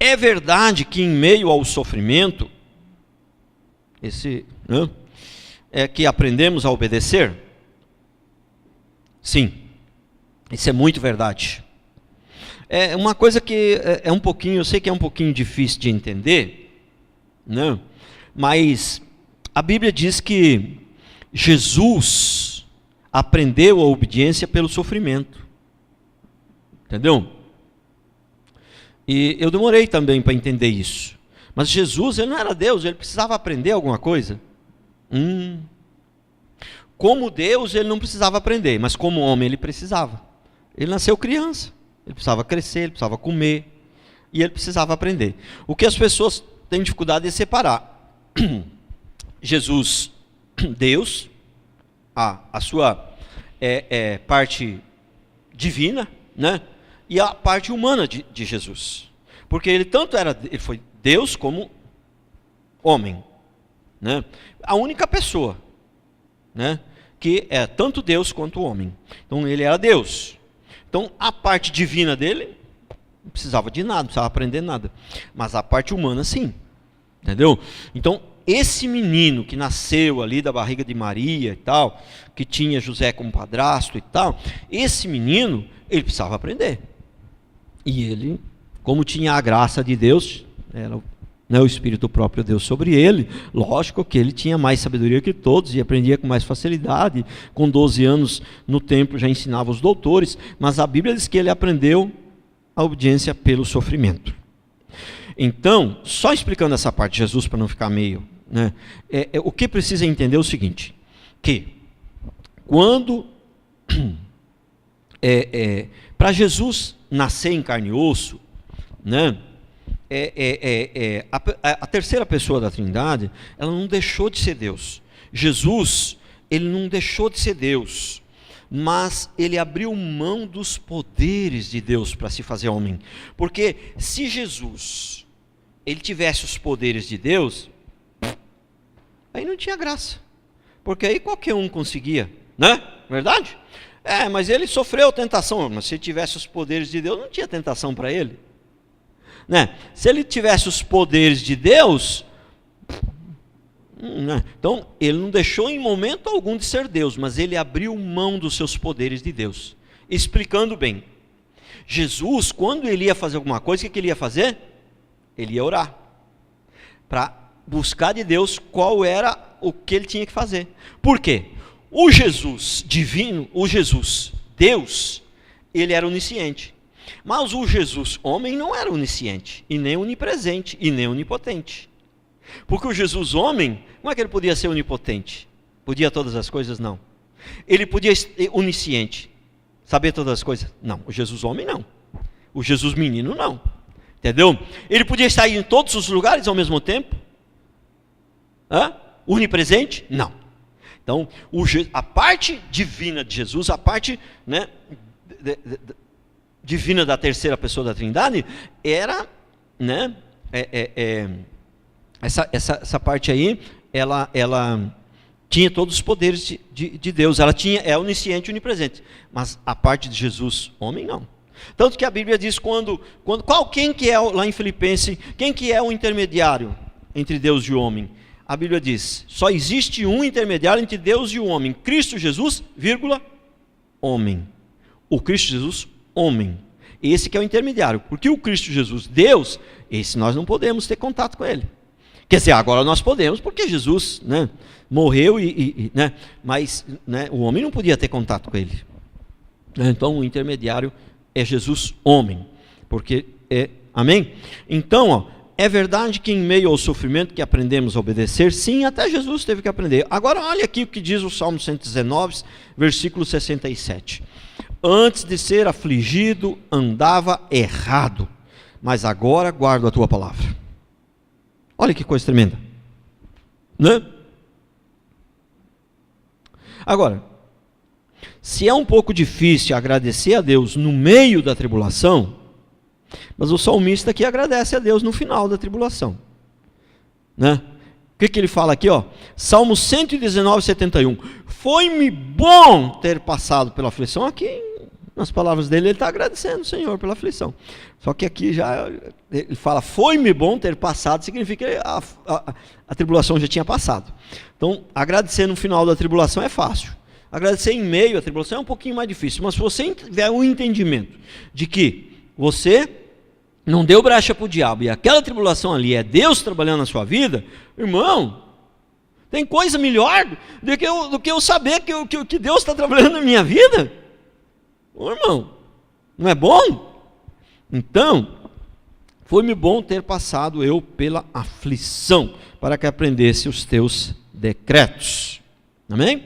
É verdade que em meio ao sofrimento, é que aprendemos a obedecer? Sim, isso é muito verdade. É uma coisa que é um pouquinho, eu sei que é um pouquinho difícil de entender, né? Mas a Bíblia diz que Jesus aprendeu a obediência pelo sofrimento. Entendeu? E eu demorei também para entender isso. Mas Jesus, ele não era Deus, ele precisava aprender alguma coisa. Como Deus, ele não precisava aprender, mas como homem, ele precisava. Ele nasceu criança, ele precisava crescer, ele precisava comer, e ele precisava aprender. O que as pessoas têm dificuldade é separar. Jesus, Deus, a sua parte divina, né? E a parte humana de Jesus. Porque ele ele foi Deus como homem, né? A única pessoa, né, que é tanto Deus quanto homem. Então ele era Deus. Então a parte divina dele não precisava de nada, não precisava aprender nada. Mas a parte humana sim. Entendeu? Então esse menino que nasceu ali da barriga de Maria e tal, que tinha José como padrasto e tal, esse menino, ele precisava aprender. E ele, como tinha a graça de Deus, era o Espírito próprio Deus sobre ele, lógico que ele tinha mais sabedoria que todos e aprendia com mais facilidade. Com 12 anos no templo já ensinava os doutores, mas a Bíblia diz que ele aprendeu a obediência pelo sofrimento. Então, só explicando essa parte de Jesus para não ficar meio, né, o que precisa entender é o seguinte, que quando para Jesus nascer em carne e osso, né, a terceira pessoa da Trindade, ela não deixou de ser Deus. Jesus, ele não deixou de ser Deus, mas ele abriu mão dos poderes de Deus para se fazer homem. Porque se Jesus, ele tivesse os poderes de Deus, aí não tinha graça. Porque aí qualquer um conseguia, né? Verdade? Mas ele sofreu tentação, mas se ele tivesse os poderes de Deus, não tinha tentação para ele. Né? Se ele tivesse os poderes de Deus, né? Então ele não deixou em momento algum de ser Deus, mas ele abriu mão dos seus poderes de Deus. Explicando bem, Jesus, quando ele ia fazer alguma coisa, o que ele ia fazer? Ele ia orar, para buscar de Deus qual era o que ele tinha que fazer. Por quê? O Jesus divino, o Jesus Deus, ele era onisciente. Mas o Jesus homem não era onisciente, e nem onipresente, e nem onipotente. Porque o Jesus homem, como é que ele podia ser onipotente? Podia todas as coisas? Não. Ele podia ser onisciente, saber todas as coisas? Não. O Jesus homem não. O Jesus menino não. Entendeu? Ele podia estar em todos os lugares ao mesmo tempo? Onipresente? Não. Então, a parte divina de Jesus, a parte, né, divina da terceira pessoa da Trindade, era, né, essa parte aí, ela tinha todos os poderes de Deus, ela é onisciente e onipresente, mas a parte de Jesus, homem, não. Tanto que a Bíblia diz quem que é, lá em Filipenses, quem que é o intermediário entre Deus e o homem? A Bíblia diz, só existe um intermediário entre Deus e o homem, Cristo Jesus, homem. O Cristo Jesus, homem. Esse que é o intermediário, porque o Cristo Jesus, Deus, esse nós não podemos ter contato com ele. Quer dizer, agora nós podemos, porque Jesus, né, morreu, né, mas, né, o homem não podia ter contato com ele. Então o intermediário é Jesus, homem. Porque amém? Então, ó, é verdade que em meio ao sofrimento que aprendemos a obedecer, sim, até Jesus teve que aprender. Agora olha aqui o que diz o Salmo 119, versículo 67. Antes de ser afligido, andava errado, mas agora guardo a tua palavra. Olha que coisa tremenda, né? Agora, se é um pouco difícil agradecer a Deus no meio da tribulação, mas o salmista aqui agradece a Deus no final da tribulação, né? O que ele fala aqui, ó? Salmo 119, 71. Foi-me bom ter passado pela aflição. Aqui Nas palavras dele, ele está agradecendo o Senhor pela aflição. Só que aqui já ele fala, foi-me bom ter passado, significa que a tribulação já tinha passado. Então, agradecer no final da tribulação é fácil. Agradecer em meio à tribulação é um pouquinho mais difícil. Mas se você tiver o entendimento de que você não deu brecha para o diabo, e aquela tribulação ali é Deus trabalhando na sua vida, irmão, tem coisa melhor do que eu saber que Deus está trabalhando na minha vida? Ô, irmão, não é bom? Então, foi-me bom ter passado eu pela aflição, para que aprendesse os teus decretos. Amém?